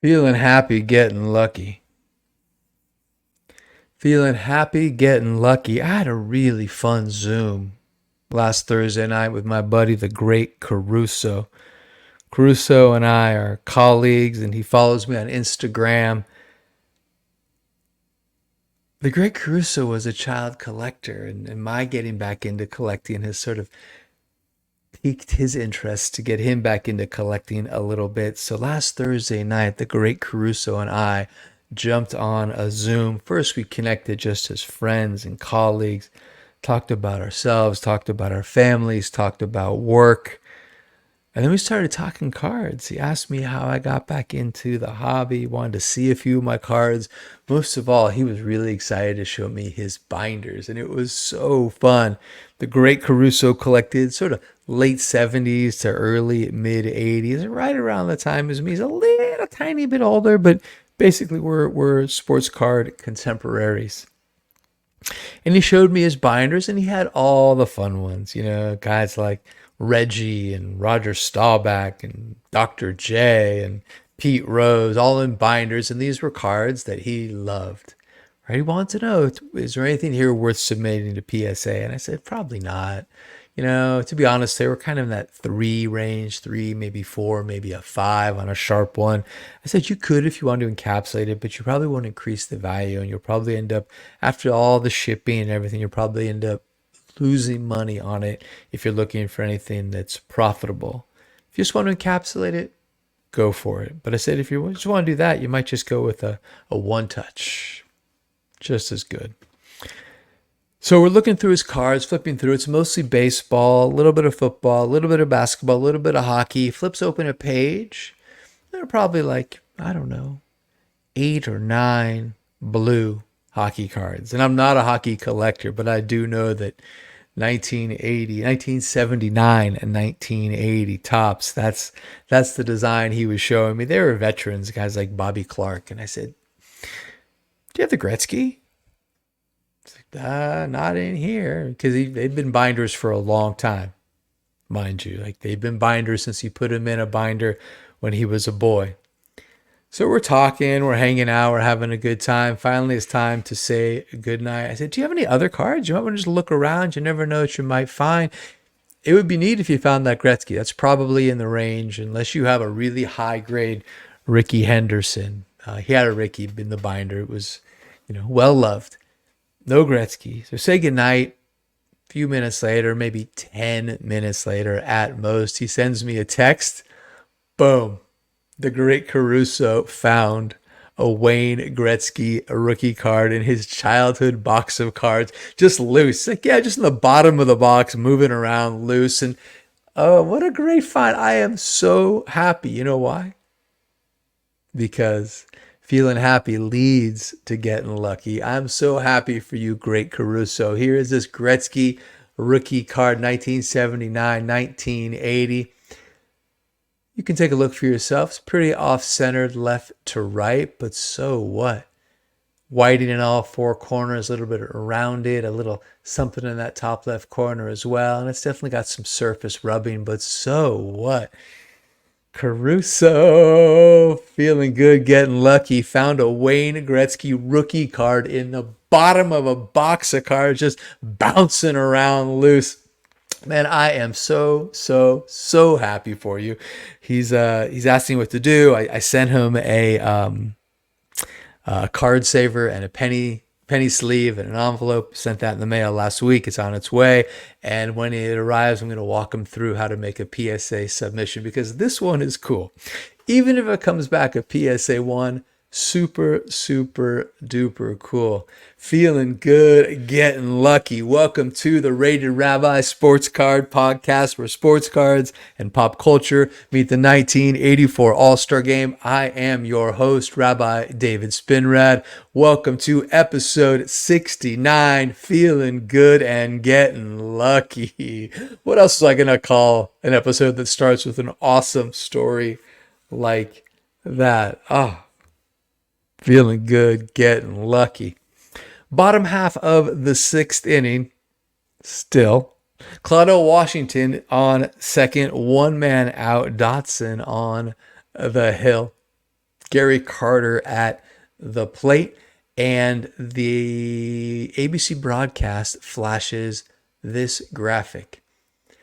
Feeling happy, getting lucky. Feeling happy, getting lucky. I had a really fun Zoom last Thursday night with my buddy, the Great Caruso. Caruso and I are colleagues, and he follows me on Instagram. The Great Caruso was a child collector, and my getting back into collecting has sort of piqued his interest to get him back into collecting a little bit. So last Thursday night, the Great Caruso and I jumped on a Zoom. First, we connected just as friends and colleagues, talked about ourselves, talked about our families, talked about work. And then we started talking cards. He asked me how I got back into the hobby, wanted to see a few of my cards. Most of all, he was really excited to show me his binders, and it was so fun. The Great Caruso collected sort of late 70s to early mid 80s, right around the time as me. He's a little tiny bit older, but basically we're sports card contemporaries. And he showed me his binders, and he had all the fun ones, guys like Reggie and Roger Staubach and Dr. J and Pete Rose, all in binders. And these were cards that he loved. Right? He wanted to know, is there anything here worth submitting to PSA? And I said, probably not. To be honest, they were kind of in that three range, three, maybe four, maybe a five on a sharp one. I said you could if you want to encapsulate it, but you probably won't increase the value, and you'll probably end up, after all the shipping and everything, you'll probably end up losing money on it if you're looking for anything that's profitable. If you just want to encapsulate it, go for it. But I said if you just want to do that, you might just go with a one touch, just as good. So we're looking through his cards, flipping through. It's mostly baseball, a little bit of football, a little bit of basketball, a little bit of hockey. Flips open a page. There are probably like, I don't know, 8 or 9 blue hockey cards. And I'm not a hockey collector, but I do know that 1980, 1979, and 1980 tops. That's the design he was showing me. They were veterans, guys like Bobby Clark. And I said, do you have the Gretzky? Not in here, because they've been binders for a long time, mind you. Like they've been binders since he put him in a binder when he was a boy. So we're talking, we're hanging out, we're having a good time. Finally, it's time to say goodnight. I said, "Do you have any other cards? You might want to just look around. You never know what you might find. It would be neat if you found that Gretzky. That's probably in the range, unless you have a really high grade Ricky Henderson. He had a Ricky in the binder. It was, well loved. No Gretzky. So say goodnight. A few minutes later, maybe 10 minutes later at most, he sends me a text. Boom. The Great Caruso found a Wayne Gretzky rookie card in his childhood box of cards, just loose. Like, yeah, just in the bottom of the box, moving around loose. And oh, what a great find. I am so happy. You know why? Because feeling happy leads to getting lucky. I'm so happy for you, Great Caruso. Here is this Gretzky rookie card, 1979, 1980. You can take a look for yourself. It's pretty off-centered left to right, but so what? Whiting in all four corners, a little bit around it, a little something in that top left corner as well. And it's definitely got some surface rubbing, but so what? Caruso, feeling good, getting lucky. Found a Wayne Gretzky rookie card in the bottom of a box of cards, just bouncing around loose. Man, I am so happy for you. He's asking what to do. I sent him a card saver and a penny sleeve and an envelope. Sent that in the mail last week. It's on its way. And when it arrives, I'm going to walk him through how to make a PSA submission, because this one is cool. Even if it comes back a PSA 1, super duper cool. Feeling good, getting lucky. Welcome to the Rated Rabbi Sports Card Podcast, where sports cards and pop culture meet the 1984 All-Star Game. I am your host, Rabbi David Spinrad. Welcome to episode 69, feeling good and getting lucky. What else is I going to call an episode that starts with an awesome story like that? Feeling good, getting lucky. Bottom half of the sixth inning, still. Claudio Washington on second, one man out. Dotson on the hill. Gary Carter at the plate, and the ABC broadcast flashes this graphic. It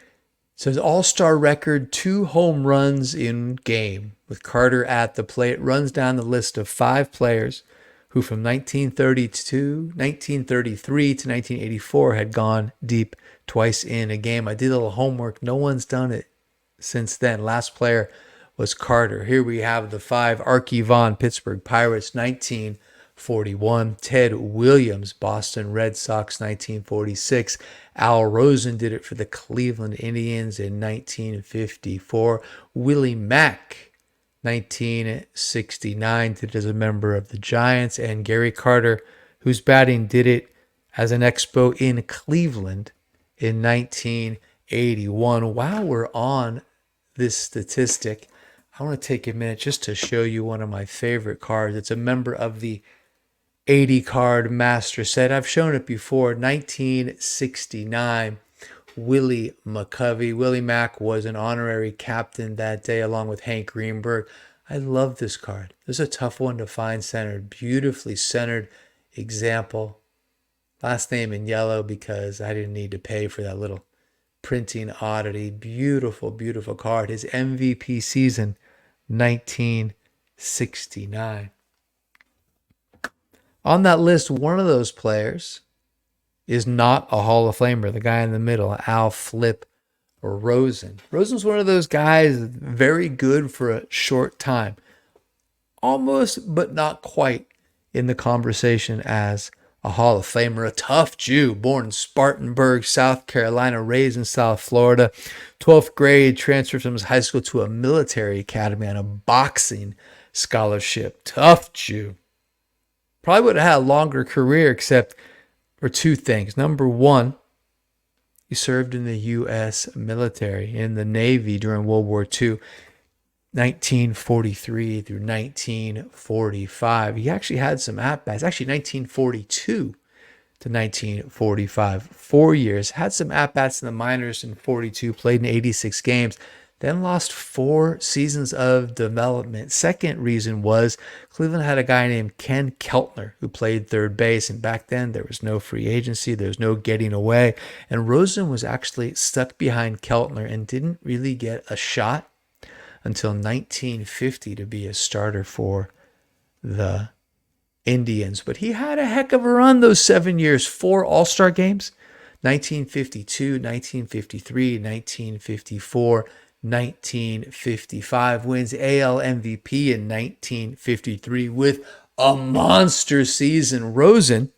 says all-star record, 2 home runs in game with Carter at the plate. Runs down the list of 5 players who from 1933 to 1984 had gone deep twice in a game. I did a little homework. No one's done it since then. Last player was Carter. Here we have the 5. Archie Vaughn, Pittsburgh Pirates, 1941. Ted Williams, Boston Red Sox, 1946. Al Rosen did it for the Cleveland Indians in 1954. Willie Mack, 1969, did it as a member of the Giants. And Gary Carter, whose batting did it as an Expo in Cleveland in 1981. While we're on this statistic, I want to take a minute just to show you one of my favorite cards. It's a member of the 80 card master set. I've shown it before. 1969, Willie McCovey. Willie Mack was an honorary captain that day along with Hank Greenberg. I love this card. This is a tough one to find centered. Beautifully centered example. Last name in yellow because I didn't need to pay for that little printing oddity. Beautiful, beautiful card. His MVP season, 1969. On that list, one of those players is not a Hall of Famer, the guy in the middle, Al Flip Rosen. Rosen's one of those guys very good for a short time. Almost, but not quite in the conversation as a Hall of Famer. A tough Jew, born in Spartanburg, South Carolina, raised in South Florida. 12th grade, transferred from his high school to a military academy on a boxing scholarship. Tough Jew. Probably would have had a longer career except for 2 things. Number 1, he served in the U.S. military, in the Navy during World War II, 1943 through 1945. He actually had some at-bats. Actually, 1942 to 1945. 4 years. Had some at-bats in the minors in 42. Played in 86 games. Then lost 4 seasons of development. Second reason was Cleveland had a guy named Ken Keltner who played third base. And back then there was no free agency. There was no getting away. And Rosen was actually stuck behind Keltner and didn't really get a shot until 1950 to be a starter for the Indians. But he had a heck of a run those 7 years. 4 All-Star games. 1952, 1953, 1954. 1955, wins AL MVP in 1953 with a monster season. Rosen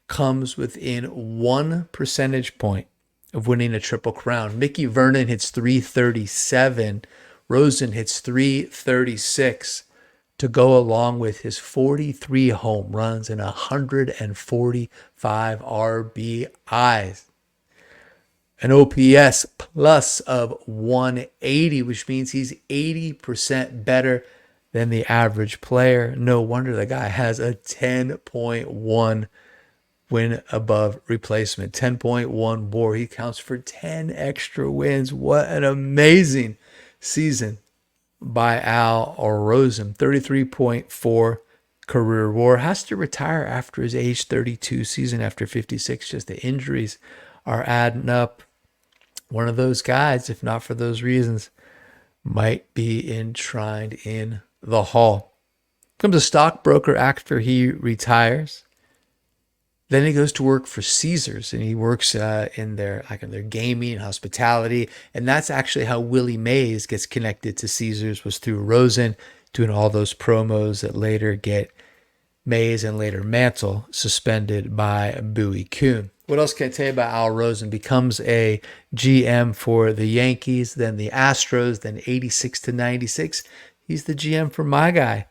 comes within 1 percentage point of winning a Triple Crown. Mickey Vernon hits 337. Rosen hits 336 to go along with his 43 home runs and 145 RBIs. An OPS plus of 180, which means he's 80% better than the average player. No wonder the guy has a 10.1 win above replacement, 10.1 WAR. He counts for 10 extra wins. What an amazing season by Al Rosen. 33.4 career WAR. Has to retire after his age 32 season after 56. Just the injuries are adding up. One of those guys, if not for those reasons, might be enshrined in the Hall. Becomes a stockbroker after he retires. Then he goes to work for Caesars, and he works in their gaming and hospitality. And that's actually how Willie Mays gets connected to Caesars, was through Rosen, doing all those promos that later get Mays and later Mantle suspended by Bowie Kuhn. What else can I tell you about Al Rosen? Becomes a GM for the Yankees, then the Astros, then 86 to 96. He's the GM for my guy,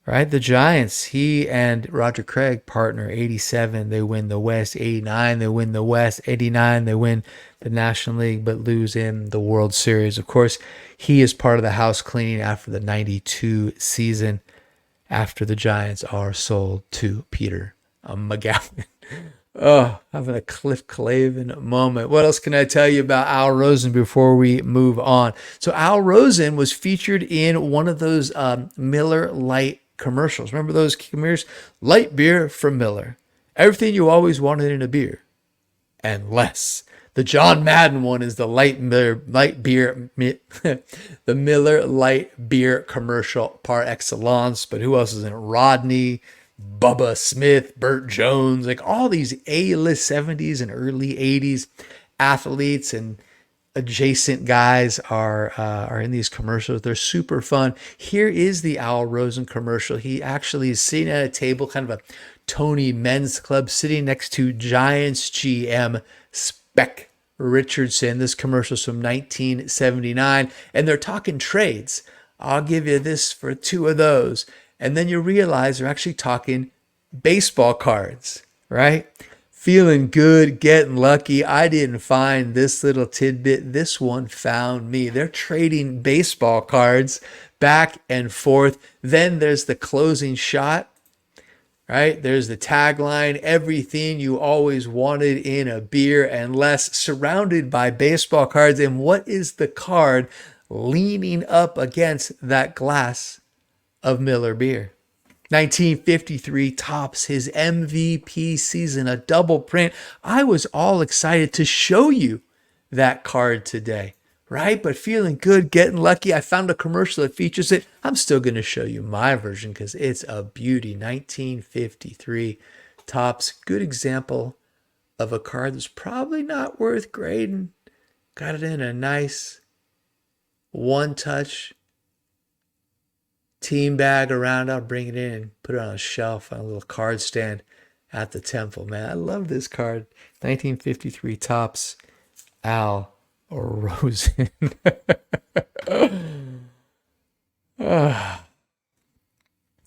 right? The Giants. He and Roger Craig partner. 87, they win the West. 89, they win the West. 89, they win the National League, but lose in the World Series. Of course, he is part of the house cleaning after the 92 season, after the Giants are sold to Peter McGowan. Oh, having a Cliff Clavin moment. What else can I tell you about Al Rosen before we move on? So Al Rosen was featured in one of those Miller Lite commercials. Remember those commercials? Light beer from Miller. Everything you always wanted in a beer and less. The John Madden one is the light beer, the Miller light beer commercial par excellence. But who else is in it? Rodney, Bubba Smith, Burt Jones, like all these A-list 70s and early 80s athletes and adjacent guys are in these commercials. They're super fun. Here is the Al Rosen commercial. He actually is sitting at a table, kind of a Tony Men's Club, sitting next to Giants GM Spec Richardson. This commercial's from 1979, and they're talking trades. I'll give you this for two of those. And then you realize they're actually talking baseball cards, right? Feeling good, getting lucky. I didn't find this little tidbit. This one found me. They're trading baseball cards back and forth. Then there's the closing shot, right? There's the tagline, everything you always wanted in a beer and less, surrounded by baseball cards. And what is the card leaning up against that glass of Miller beer? 1953 tops his MVP season, a double print. I was all excited to show you that card today, right? But feeling good, getting lucky. I found a commercial that features it. I'm still going to show you my version because it's a beauty. 1953 tops. Good example of a card that's probably not worth grading. Got it in a nice one touch team bag around. I'll bring it in and put it on a shelf on a little card stand at the temple. Man, I love this card. 1953 tops Al Rosen.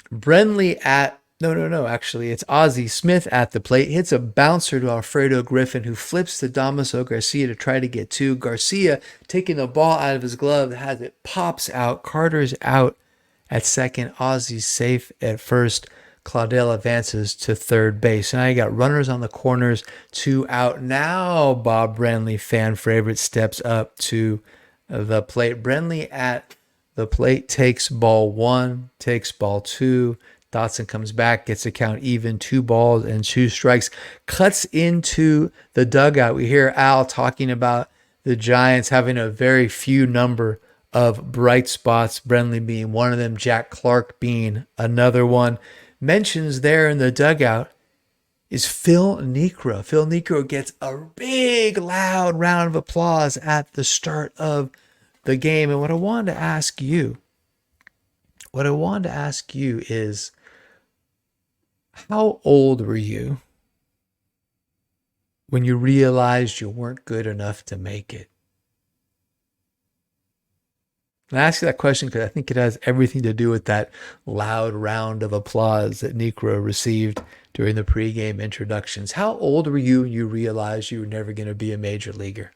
Brenly at no, actually, it's Ozzie Smith at the plate. Hits a bouncer to Alfredo Griffin, who flips to Damaso Garcia to try to get two. Garcia, taking the ball out of his glove, has it, pops out. Carter's out at second. Ozzie's safe at first. Claudel advances to third base. Now you got runners on the corners, two out. Now Bob Brenly, fan favorite, steps up to the plate. Brenly at the plate takes ball one, takes ball two. Dotson comes back, gets the count even, 2 balls and 2 strikes, cuts into the dugout. We hear Al talking about the Giants having a very few number of bright spots, Brenly being one of them, Jack Clark being another one. Mentions there in the dugout is Phil Niekro. Phil Niekro gets a big, loud round of applause at the start of the game. And what I wanted to ask you is, how old were you when you realized you weren't good enough to make it? And I ask you that question because I think it has everything to do with that loud round of applause that Niekro received during the pregame introductions. How old were you when you realized you were never going to be a major leaguer?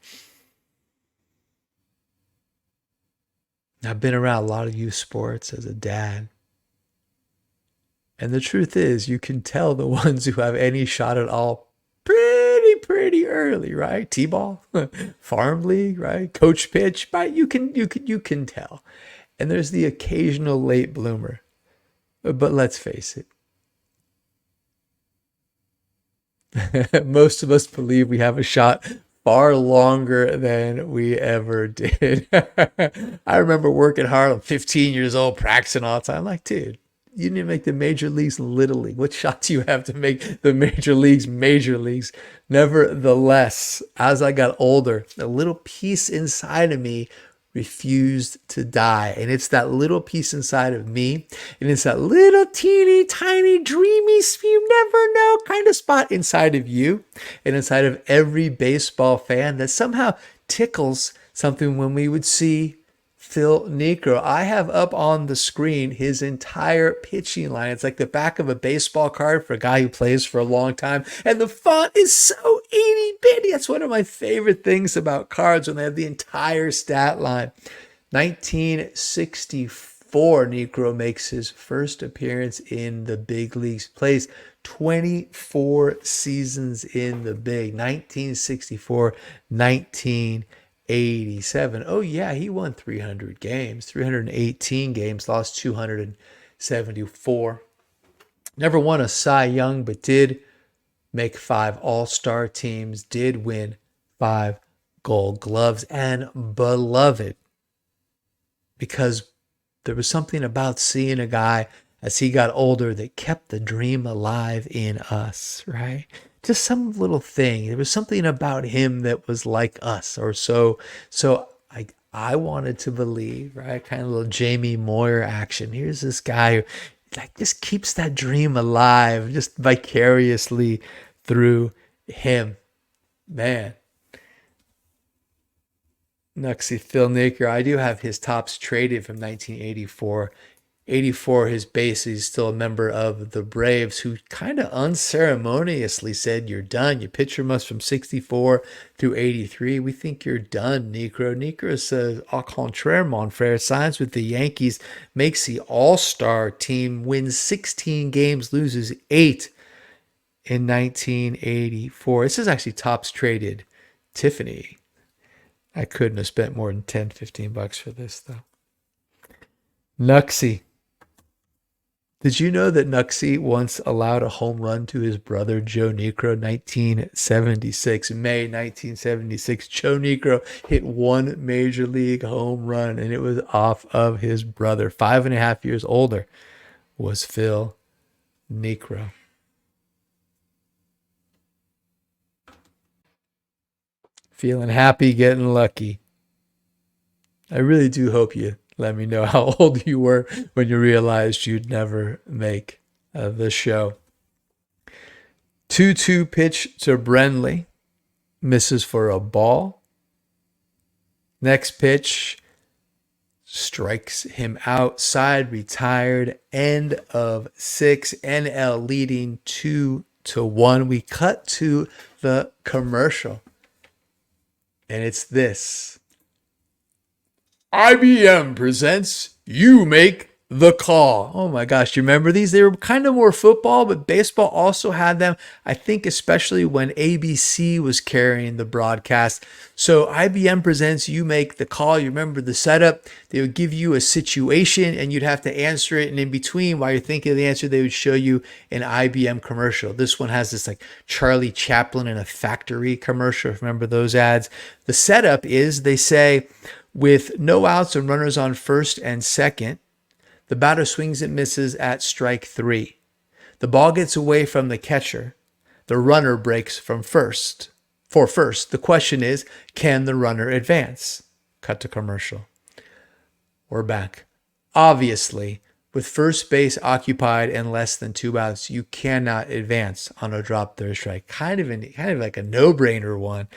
I've been around a lot of youth sports as a dad. And the truth is, you can tell the ones who have any shot at all pretty early, right? T-ball, farm league, right? Coach pitch, right? You can tell. And there's the occasional late bloomer. But let's face it. Most of us believe we have a shot far longer than we ever did. I remember working hard. I'm 15 years old, practicing all the time. I'm like, dude, you didn't make the major leagues in Little League. What shot do you have to make the major leagues major leagues? Nevertheless, as I got older, a little piece inside of me refused to die. And it's that little piece inside of me. And it's that little teeny tiny dreamy, you never know kind of spot inside of you and inside of every baseball fan that somehow tickles something when we would see Phil Niekro. I have up on the screen his entire pitching line. It's like the back of a baseball card for a guy who plays for a long time. And the font is so itty bitty. That's one of my favorite things about cards when they have the entire stat line. 1964 24, Necro makes his first appearance in the big leagues. Plays 24 seasons in the big. 1964, 1987. Oh, yeah, he won 300 games, 318 games, lost 274. Never won a Cy Young, but did make 5 All-Star teams, did win 5 Gold Gloves, and beloved because there was something about seeing a guy as he got older that kept the dream alive in us, right? Just some little thing. There was something about him that was like us, or so. So I wanted to believe, right? Kind of a little Jamie Moyer action. Here's this guy who like just keeps that dream alive, just vicariously through him. Man, Nuxie Phil Naker. I do have his tops traded from 1984. 84, his base, he's still a member of the Braves, who kind of unceremoniously said, "You're done. You pitch from us from 64 through 83. We think you're done, Negro." Negro says, au contraire, mon frere, signs with the Yankees, makes the All-Star team, wins 16 games, loses 8 in 1984. This is actually tops traded. Tiffany. I couldn't have spent more than 10, 15 bucks for this, though. Nuxie. Did you know that Nuxie once allowed a home run to his brother Joe Niekro? 1976, May 1976. Joe Niekro hit one major league home run, and it was off of his brother. 5.5 years older was Phil Niekro. Feeling happy, getting lucky. I really do hope you let me know how old you were when you realized you'd never make the show. 2-2 pitch to Brenly. Misses for a ball. Next pitch strikes him outside. Retired. End of 6. NL leading 2-1. We cut to the commercial. And it's this. IBM presents You Make the Call. Oh my gosh, you remember these? They were kind of more football, but baseball also had them. I think especially when ABC was carrying the broadcast. So IBM presents You Make the Call. You remember the setup? They would give you a situation and you'd have to answer it. And in between, while you're thinking of the answer, they would show you an IBM commercial. This one has this like Charlie Chaplin in a factory commercial. Remember those ads? The setup is they say, with no outs and runners on first and second, the batter swings and misses at strike 3. The ball gets away from the catcher. The runner breaks from first. For first, the question is, can the runner advance? Cut to commercial. We're back. Obviously, with first base occupied and less than 2 outs, you cannot advance on a drop third strike. Kind of like a no-brainer one.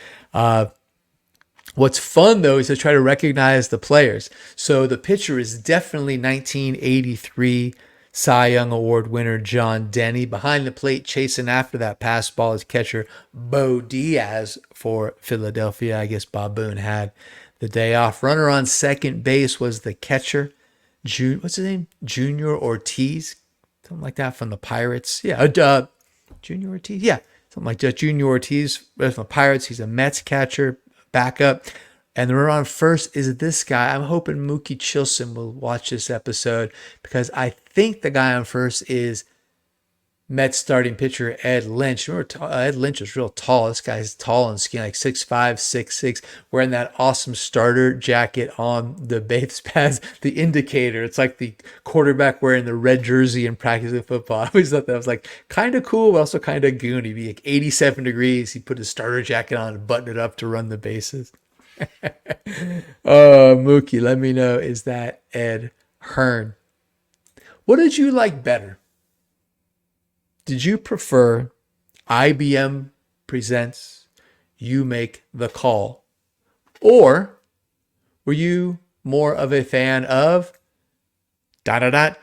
What's fun, though, is to try to recognize the players. So the pitcher is definitely 1983 Cy Young Award winner John Denny. Behind the plate, chasing after that pass ball is catcher Bo Diaz for Philadelphia. I guess Bob Boone had the day off. Runner on second base was the catcher. What's his name? Junior Ortiz. Something like that from the Pirates. Yeah, Junior Ortiz. Yeah, something like that. Junior Ortiz from the Pirates. He's a Mets catcher. Backup. And the runner on first is this guy. I'm hoping Mookie Chilson will watch this episode because I think the guy on first is Mets starting pitcher Ed Lynch. Remember, Ed Lynch was real tall. This guy's tall and skinny, like 6'5", 6'6", wearing that awesome starter jacket on the base pads, the indicator. It's like the quarterback wearing the red jersey and practicing football. I always thought that was like kind of cool, but also kind of goony. It'd be like 87 degrees. He put his starter jacket on and button it up to run the bases. Oh, Mookie, let me know. Is that Ed Hearn? What did you like better? Did you prefer IBM Presents You Make the Call? Or were you more of a fan of Alcoa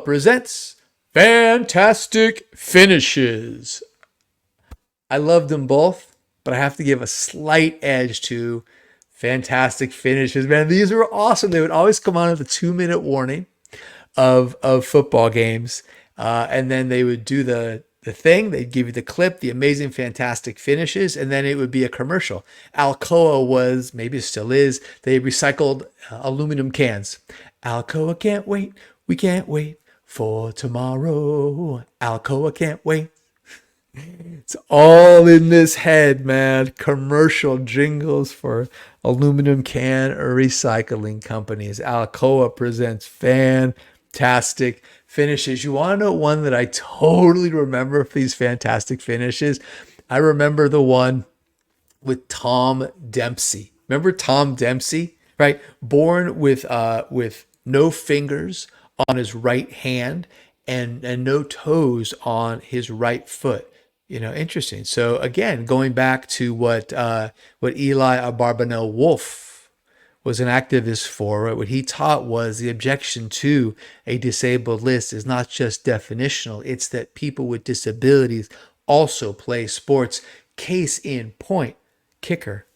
Presents Fantastic Finishes? I loved them both, but I have to give a slight edge to fantastic finishes, man. These were awesome. They would always come on at the 2 minute warning of football games, and then they would do the thing. They'd give you the clip, the amazing, fantastic finishes, and then it would be a commercial. Alcoa was, maybe it still is, they recycled aluminum cans. Alcoa can't wait, we can't wait for tomorrow. Alcoa can't wait. It's all in this head, man. Commercial jingles for aluminum can recycling companies. Alcoa Presents fantastic finishes. You want to know one that I totally remember for these fantastic finishes? I remember the one with Tom Dempsey. Remember Tom Dempsey, right? Born with no fingers on his right hand and no toes on his right foot. Interesting. So again, going back to what Eli Wolff was an activist for, right? What he taught was the objection to a disabled list is not just definitional, it's that people with disabilities also play sports. Case in point, kicker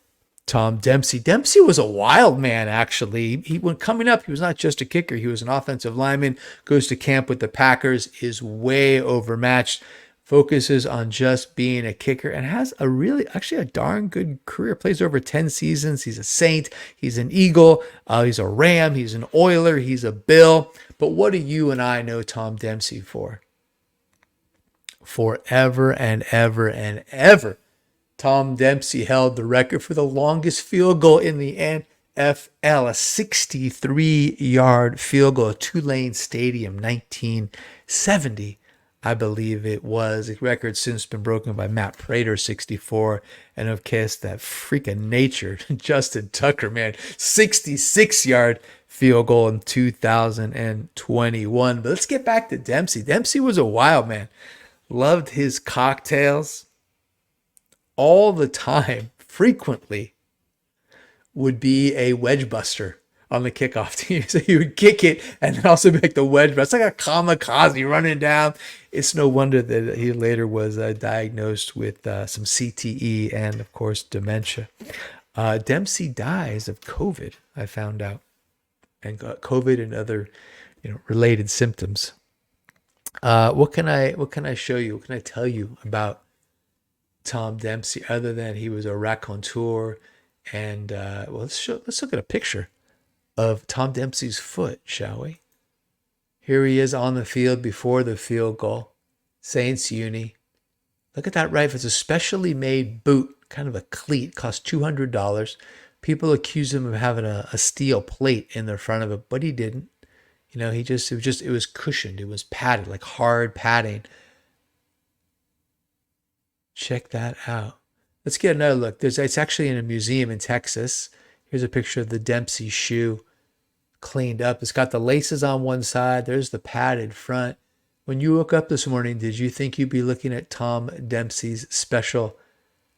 Tom Dempsey. Dempsey was a wild man, actually. When coming up, he was not just a kicker. He was an offensive lineman, goes to camp with the Packers, is way overmatched, focuses on just being a kicker, and has actually a darn good career. Plays over 10 seasons. He's a Saint. He's an Eagle. He's a Ram. He's an Oiler. He's a Bill. But what do you and I know Tom Dempsey for? Forever and ever and ever, Tom Dempsey held the record for the longest field goal in the NFL, a 63-yard field goal at Tulane Stadium, 1970, I believe it was. The record's since been broken by Matt Prater, 64, and of course that freak of nature, Justin Tucker, man, 66-yard field goal in 2021. But let's get back to Dempsey. Dempsey was a wild man. Loved his cocktails. All the time, frequently, would be a wedge buster on the kickoff team. So he would kick it and then also make the wedge buster. It's like a kamikaze running down. It's no wonder that he later was diagnosed with some CTE and, of course, dementia. Dempsey dies of COVID, I found out, and got COVID and other, related symptoms. What can I show you? What can I tell you about Tom Dempsey other than he was a raconteur? And let's look at a picture of Tom Dempsey's foot, shall we? Here he is on the field before the field goal. Saints uni. Look at that, right? It's a specially made boot, kind of a cleat, cost $200. People accuse him of having a steel plate in the front of it, but he didn't. It was cushioned. It was padded, like hard padding. Check that out. Let's get another look. It's actually in a museum in Texas. Here's a picture of the Dempsey shoe, cleaned up. It's got the laces on one side. There's the padded front. When you woke up this morning, did you think you'd be looking at Tom Dempsey's special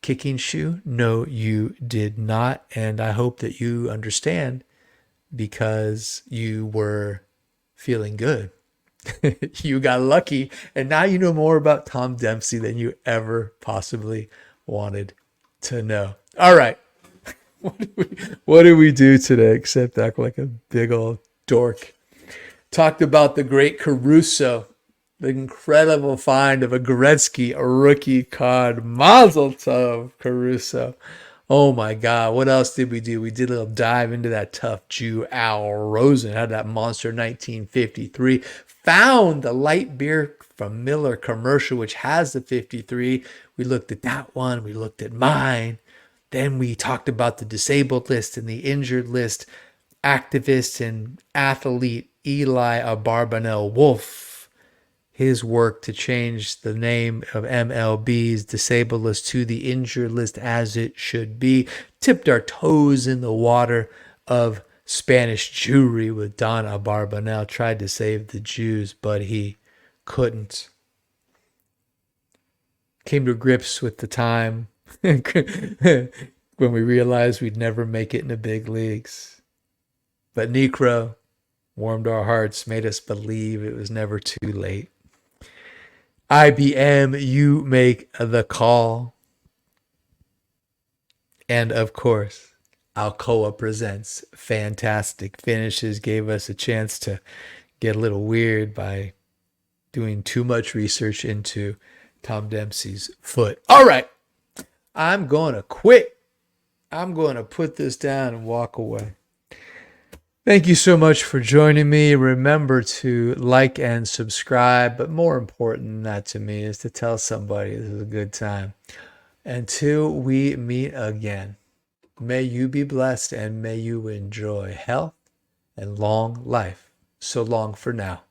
kicking shoe? No, you did not. And I hope that you understand, because you were feeling good. You got lucky, and now you know more about Tom Dempsey than you ever possibly wanted to know. All right. What do we do today except act like a big old dork? Talked about the Great Caruso, the incredible find of a Gretzky, a rookie card. Mazel tov, Caruso. Oh my God, what else did we do? We did a little dive into that tough Jew, Al Rosen, had that monster 1953. Found the Lite Beer from Miller commercial, which has the 53. We looked at that one. We looked at mine. Then we talked about the disabled list and the injured list. Activist and athlete Eli Wolff. His work to change the name of MLB's disabled list to the injured list as it should be. Tipped our toes in the water of Spanish Jewry with Don Abarbanel. Tried to save the Jews, but he couldn't. Came to grips with the time when we realized we'd never make it in the big leagues. But Necro warmed our hearts, made us believe it was never too late. IBM, you make the call. And of course, Alcoa Presents. Fantastic finishes. Gave us a chance to get a little weird by doing too much research into Tom Dempsey's foot. All right, I'm going to quit. I'm going to put this down and walk away. Thank you so much for joining me. Remember to like and subscribe, but more important than that to me is to tell somebody this is a good time. Until we meet again, may you be blessed and may you enjoy health and long life. So long for now.